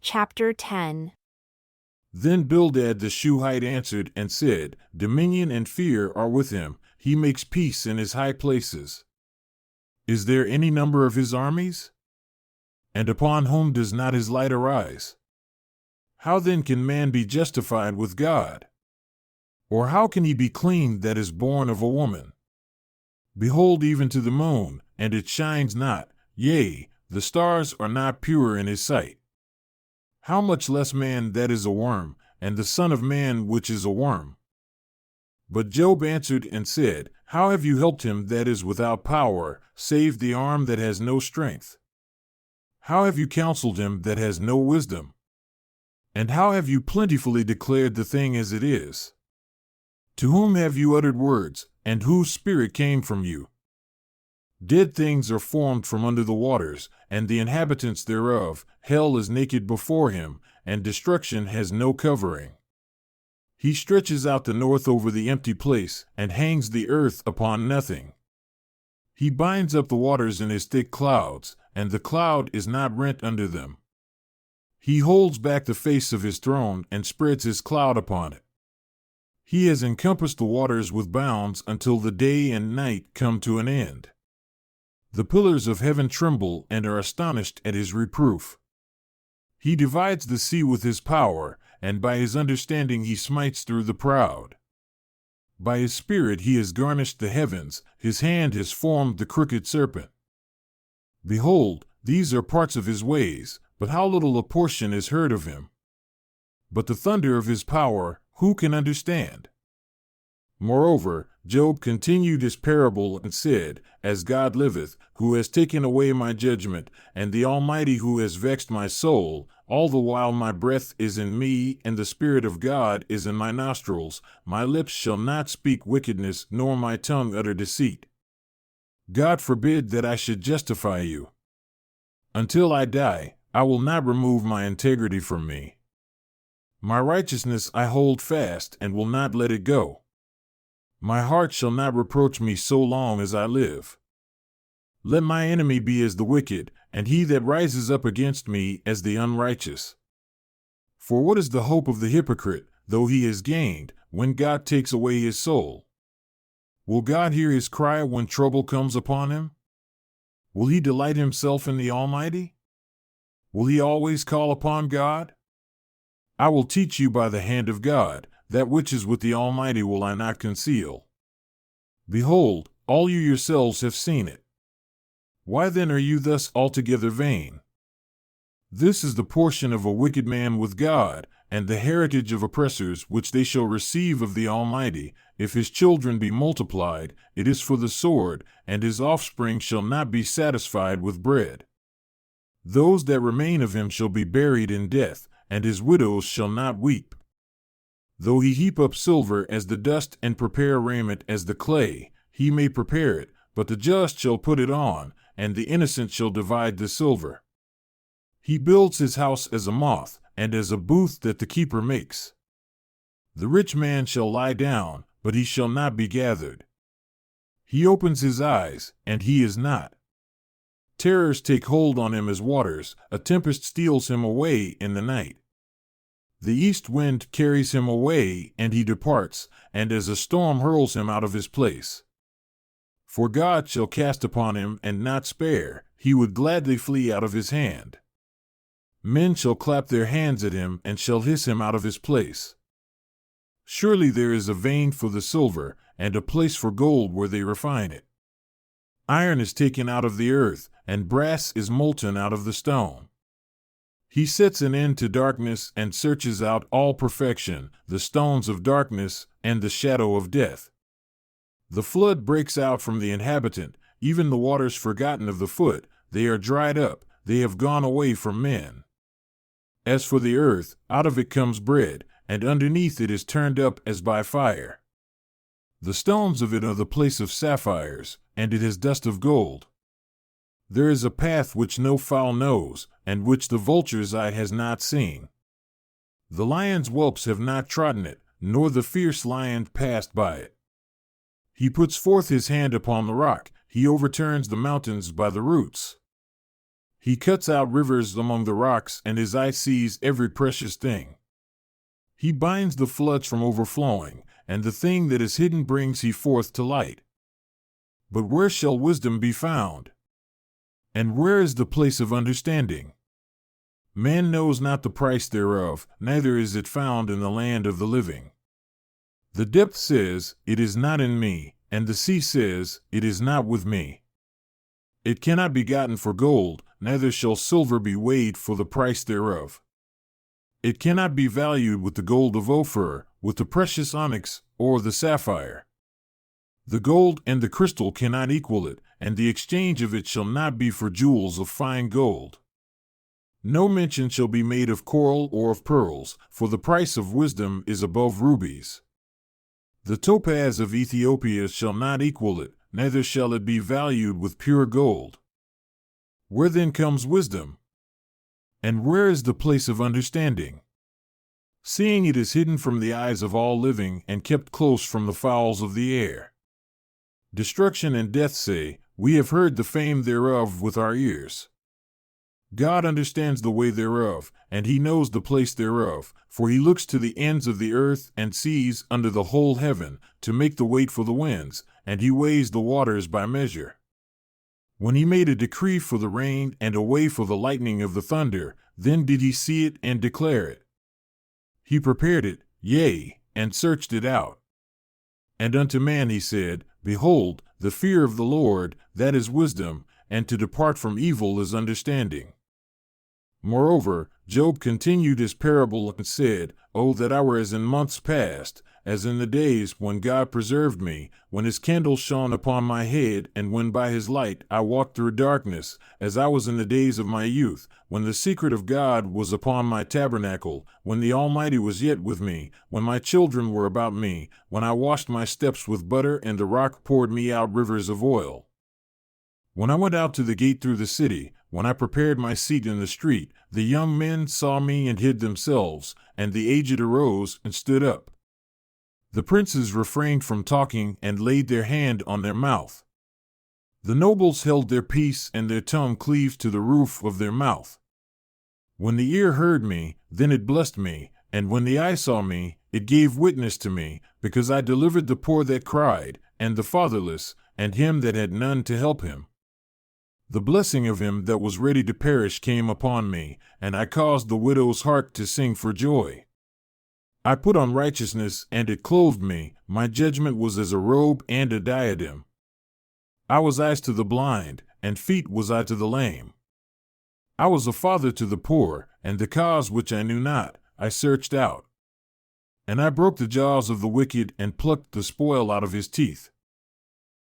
Chapter 10. Then Bildad the Shuhite answered and said, Dominion and fear are with him, he makes peace in his high places. Is there any number of his armies? And upon whom does not his light arise? How then can man be justified with God? Or how can he be clean that is born of a woman? Behold, even to the moon, and it shines not, yea, the stars are not pure in his sight. How much less man that is a worm, and the Son of Man which is a worm? But Job answered and said, How have you helped him that is without power, saved the arm that has no strength? How have you counseled him that has no wisdom? And how have you plentifully declared the thing as it is? To whom have you uttered words, and whose spirit came from you? Dead things are formed from under the waters, and the inhabitants thereof, hell is naked before him, and destruction has no covering. He stretches out the north over the empty place, and hangs the earth upon nothing. He binds up the waters in his thick clouds, and the cloud is not rent under them. He holds back the face of his throne, and spreads his cloud upon it. He has encompassed the waters with bounds until the day and night come to an end. The pillars of heaven tremble and are astonished at his reproof. He divides the sea with his power, and by his understanding he smites through the proud. By his spirit he has garnished the heavens, his hand has formed the crooked serpent. Behold, these are parts of his ways, but how little a portion is heard of him. But the thunder of his power, who can understand? Moreover, Job continued his parable and said, As God liveth, who has taken away my judgment, and the Almighty who has vexed my soul, all the while my breath is in me, and the Spirit of God is in my nostrils, my lips shall not speak wickedness, nor my tongue utter deceit. God forbid that I should justify you. Until I die, I will not remove my integrity from me. My righteousness I hold fast, and will not let it go. My heart shall not reproach me so long as I live. Let my enemy be as the wicked, and he that rises up against me as the unrighteous. For what is the hope of the hypocrite, though he has gained, when God takes away his soul? Will God hear his cry when trouble comes upon him? Will he delight himself in the Almighty? Will he always call upon God? I will teach you by the hand of God, that which is with the Almighty will I not conceal. Behold, all you yourselves have seen it. Why then are you thus altogether vain? This is the portion of a wicked man with God, and the heritage of oppressors which they shall receive of the Almighty. If his children be multiplied, it is for the sword, and his offspring shall not be satisfied with bread. Those that remain of him shall be buried in death, and his widows shall not weep. Though he heap up silver as the dust and prepare raiment as the clay, he may prepare it, but the just shall put it on, and the innocent shall divide the silver. He builds his house as a moth, and as a booth that the keeper makes. The rich man shall lie down, but he shall not be gathered. He opens his eyes, and he is not. Terrors take hold on him as waters, a tempest steals him away in the night. The east wind carries him away, and he departs, and as a storm hurls him out of his place. For God shall cast upon him and not spare, he would gladly flee out of his hand. Men shall clap their hands at him and shall hiss him out of his place. Surely there is a vein for the silver, and a place for gold where they refine it. Iron is taken out of the earth, and brass is molten out of the stone. He sets an end to darkness and searches out all perfection, the stones of darkness and the shadow of death. The flood breaks out from the inhabitant, even the waters forgotten of the foot, they are dried up, they have gone away from men. As for the earth, out of it comes bread, and underneath it is turned up as by fire. The stones of it are the place of sapphires, and it has dust of gold. There is a path which no fowl knows, and which the vulture's eye has not seen. The lion's whelps have not trodden it, nor the fierce lion passed by it. He puts forth his hand upon the rock, he overturns the mountains by the roots. He cuts out rivers among the rocks, and his eye sees every precious thing. He binds the floods from overflowing, and the thing that is hidden brings he forth to light. But where shall wisdom be found? And where is the place of understanding? Man knows not the price thereof, neither is it found in the land of the living. The depth says, "It is not in me," and the sea says, "It is not with me." It cannot be gotten for gold, neither shall silver be weighed for the price thereof. It cannot be valued with the gold of Ophir, with the precious onyx, or the sapphire. The gold and the crystal cannot equal it, and the exchange of it shall not be for jewels of fine gold. No mention shall be made of coral or of pearls, for the price of wisdom is above rubies. The topaz of Ethiopia shall not equal it, neither shall it be valued with pure gold. Where then comes wisdom? And where is the place of understanding? Seeing it is hidden from the eyes of all living, and kept close from the fowls of the air. Destruction and death say, "We have heard the fame thereof with our ears." God understands the way thereof, and he knows the place thereof, for he looks to the ends of the earth and sees under the whole heaven, to make the weight for the winds, and he weighs the waters by measure. When he made a decree for the rain and a way for the lightning of the thunder, then did he see it and declare it. He prepared it, yea, and searched it out. And unto man he said, "Behold, the fear of the Lord, that is wisdom, and to depart from evil is understanding." Moreover, Job continued his parable and said, "Oh, that I were as in months past, as in the days when God preserved me, when his candle shone upon my head, and when by his light I walked through darkness, as I was in the days of my youth, when the secret of God was upon my tabernacle, when the Almighty was yet with me, when my children were about me, when I washed my steps with butter, and the rock poured me out rivers of oil. When I went out to the gate through the city, when I prepared my seat in the street, the young men saw me and hid themselves, and the aged arose and stood up. The princes refrained from talking and laid their hand on their mouth. The nobles held their peace, and their tongue cleaved to the roof of their mouth. When the ear heard me, then it blessed me, and when the eye saw me, it gave witness to me, because I delivered the poor that cried, and the fatherless, and him that had none to help him. The blessing of him that was ready to perish came upon me, and I caused the widow's heart to sing for joy. I put on righteousness, and it clothed me, my judgment was as a robe and a diadem. I was eyes to the blind, and feet was I to the lame. I was a father to the poor, and the cause which I knew not, I searched out. And I broke the jaws of the wicked, and plucked the spoil out of his teeth.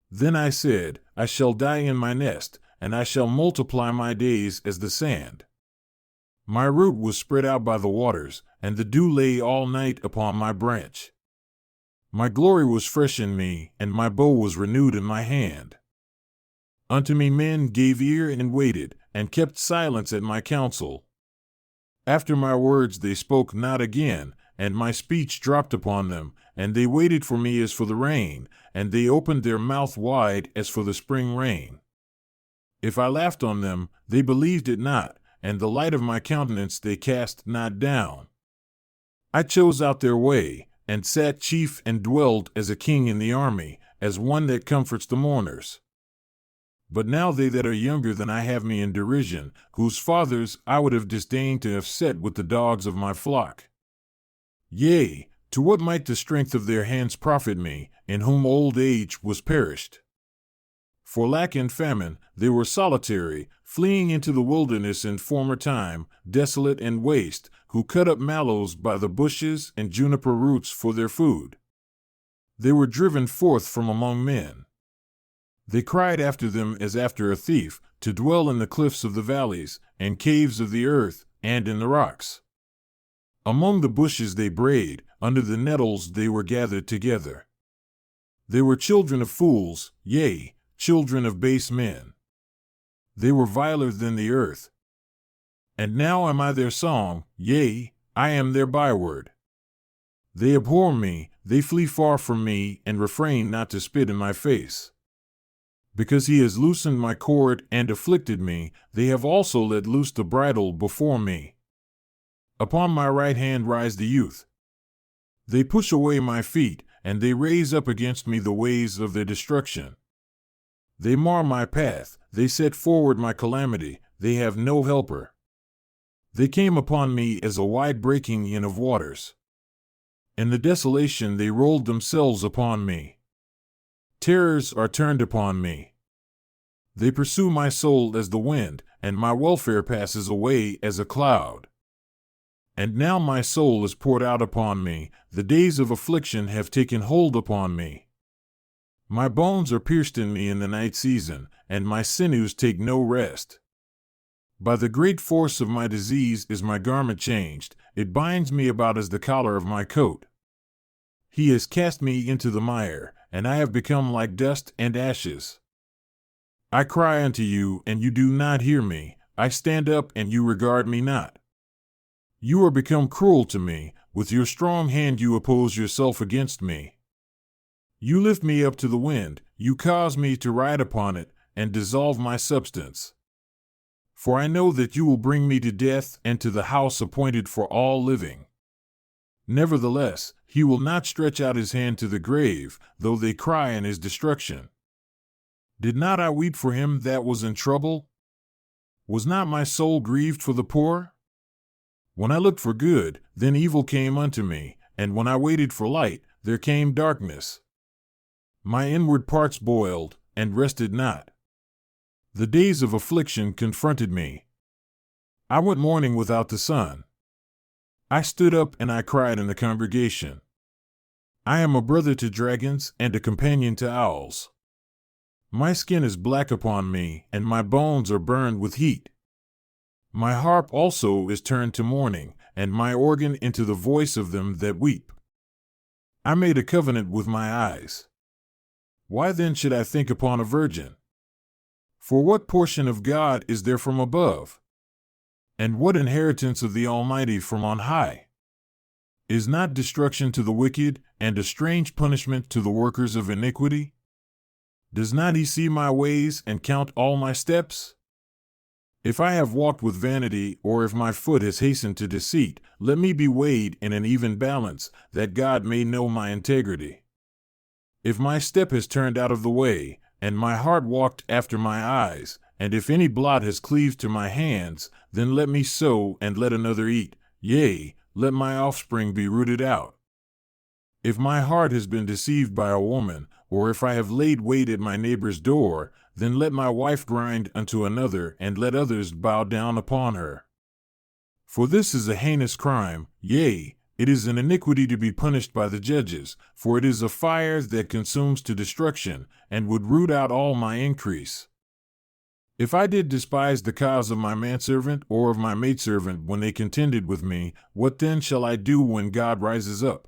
Then I said, I shall die in my nest, and I shall multiply my days as the sand. My root was spread out by the waters, and the dew lay all night upon my branch. My glory was fresh in me, and my bow was renewed in my hand. Unto me men gave ear and waited, and kept silence at my counsel. After my words they spoke not again, and my speech dropped upon them, and they waited for me as for the rain, and they opened their mouth wide as for the spring rain. If I laughed on them, they believed it not, and the light of my countenance they cast not down. I chose out their way, and sat chief and dwelled as a king in the army, as one that comforts the mourners. But now they that are younger than I have me in derision, whose fathers I would have disdained to have set with the dogs of my flock. Yea, to what might the strength of their hands profit me, in whom old age was perished? For lack and famine, they were solitary, fleeing into the wilderness in former time, desolate and waste, who cut up mallows by the bushes and juniper roots for their food. They were driven forth from among men. They cried after them as after a thief, to dwell in the cliffs of the valleys, and caves of the earth, and in the rocks. Among the bushes they brayed, under the nettles they were gathered together. They were children of fools, yea, children of base men. They were viler than the earth. And now am I their song, yea, I am their byword. They abhor me, they flee far from me, and refrain not to spit in my face. Because he has loosened my cord and afflicted me, they have also let loose the bridle before me. Upon my right hand rise the youth. They push away my feet, and they raise up against me the ways of their destruction. They mar my path, they set forward my calamity, they have no helper. They came upon me as a wide breaking in of waters. In the desolation they rolled themselves upon me. Terrors are turned upon me. They pursue my soul as the wind, and my welfare passes away as a cloud. And now my soul is poured out upon me, the days of affliction have taken hold upon me. My bones are pierced in me in the night season, and my sinews take no rest. By the great force of my disease is my garment changed, it binds me about as the collar of my coat. He has cast me into the mire, and I have become like dust and ashes. I cry unto you, and you do not hear me. I stand up, and you regard me not. You are become cruel to me. With your strong hand you oppose yourself against me. You lift me up to the wind. You cause me to ride upon it, and dissolve my substance. For I know that you will bring me to death and to the house appointed for all living. Nevertheless, he will not stretch out his hand to the grave, though they cry in his destruction. Did not I weep for him that was in trouble? Was not my soul grieved for the poor? When I looked for good, then evil came unto me, and when I waited for light, there came darkness. My inward parts boiled, and rested not. The days of affliction confronted me. I went mourning without the sun. I stood up and I cried in the congregation. I am a brother to dragons and a companion to owls. My skin is black upon me, and my bones are burned with heat. My harp also is turned to mourning, and my organ into the voice of them that weep. I made a covenant with my eyes. Why then should I think upon a virgin? For what portion of God is there from above? And what inheritance of the Almighty from on high? Is not destruction to the wicked, and a strange punishment to the workers of iniquity? Does not he see my ways and count all my steps? If I have walked with vanity, or if my foot has hastened to deceit, let me be weighed in an even balance, that God may know my integrity. If my step has turned out of the way, and my heart walked after my eyes, and if any blot has cleaved to my hands, then let me sow and let another eat, yea, let my offspring be rooted out. If my heart has been deceived by a woman, or if I have laid wait at my neighbor's door, then let my wife grind unto another, and let others bow down upon her. For this is a heinous crime, yea, it is an iniquity to be punished by the judges, for it is a fire that consumes to destruction, and would root out all my increase. If I did despise the cause of my manservant or of my maidservant when they contended with me, what then shall I do when God rises up?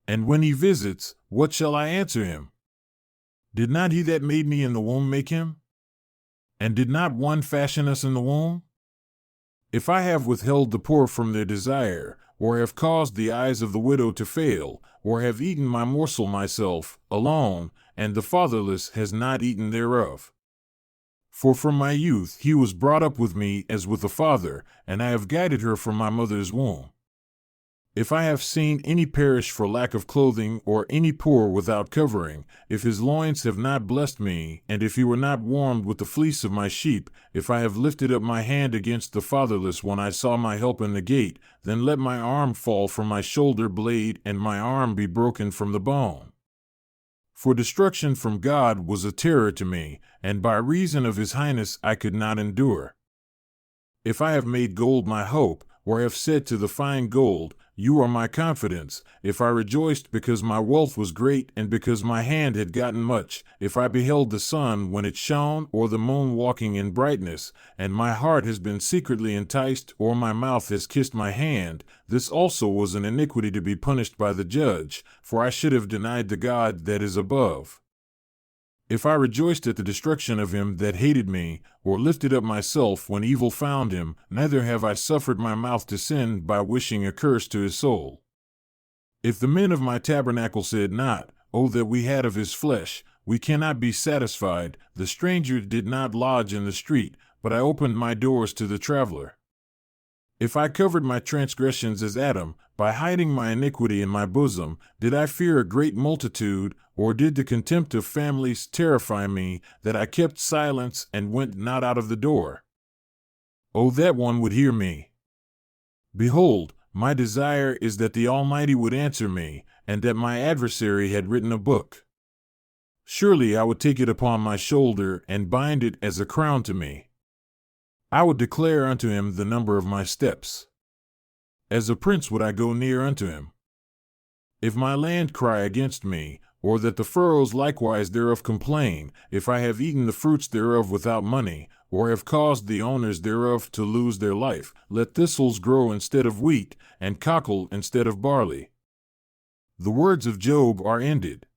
And when he visits, what shall I answer him? Did not he that made me in the womb make him? And did not one fashion us in the womb? If I have withheld the poor from their desire, or have caused the eyes of the widow to fail, or have eaten my morsel myself, alone, and the fatherless has not eaten thereof. For from my youth he was brought up with me as with a father, and I have guided her from my mother's womb. If I have seen any perish for lack of clothing, or any poor without covering, if his loins have not blessed me, and if he were not warmed with the fleece of my sheep, if I have lifted up my hand against the fatherless when I saw my help in the gate, then let my arm fall from my shoulder blade, and my arm be broken from the bone. For destruction from God was a terror to me, and by reason of his highness I could not endure. If I have made gold my hope, or have said to the fine gold, you are my confidence, if I rejoiced because my wealth was great and because my hand had gotten much, if I beheld the sun when it shone or the moon walking in brightness, and my heart has been secretly enticed or my mouth has kissed my hand, this also was an iniquity to be punished by the judge, for I should have denied the God that is above. If I rejoiced at the destruction of him that hated me, or lifted up myself when evil found him, neither have I suffered my mouth to sin by wishing a curse to his soul. If the men of my tabernacle said not, O that we had of his flesh, we cannot be satisfied. The stranger did not lodge in the street, but I opened my doors to the traveler. If I covered my transgressions as Adam, by hiding my iniquity in my bosom, did I fear a great multitude, or did the contempt of families terrify me, that I kept silence and went not out of the door? Oh, that one would hear me! Behold, my desire is that the Almighty would answer me, and that my adversary had written a book. Surely I would take it upon my shoulder and bind it as a crown to me. I would declare unto him the number of my steps. As a prince would I go near unto him. If my land cry against me, or that the furrows likewise thereof complain, if I have eaten the fruits thereof without money, or have caused the owners thereof to lose their life, let thistles grow instead of wheat, and cockle instead of barley. The words of Job are ended.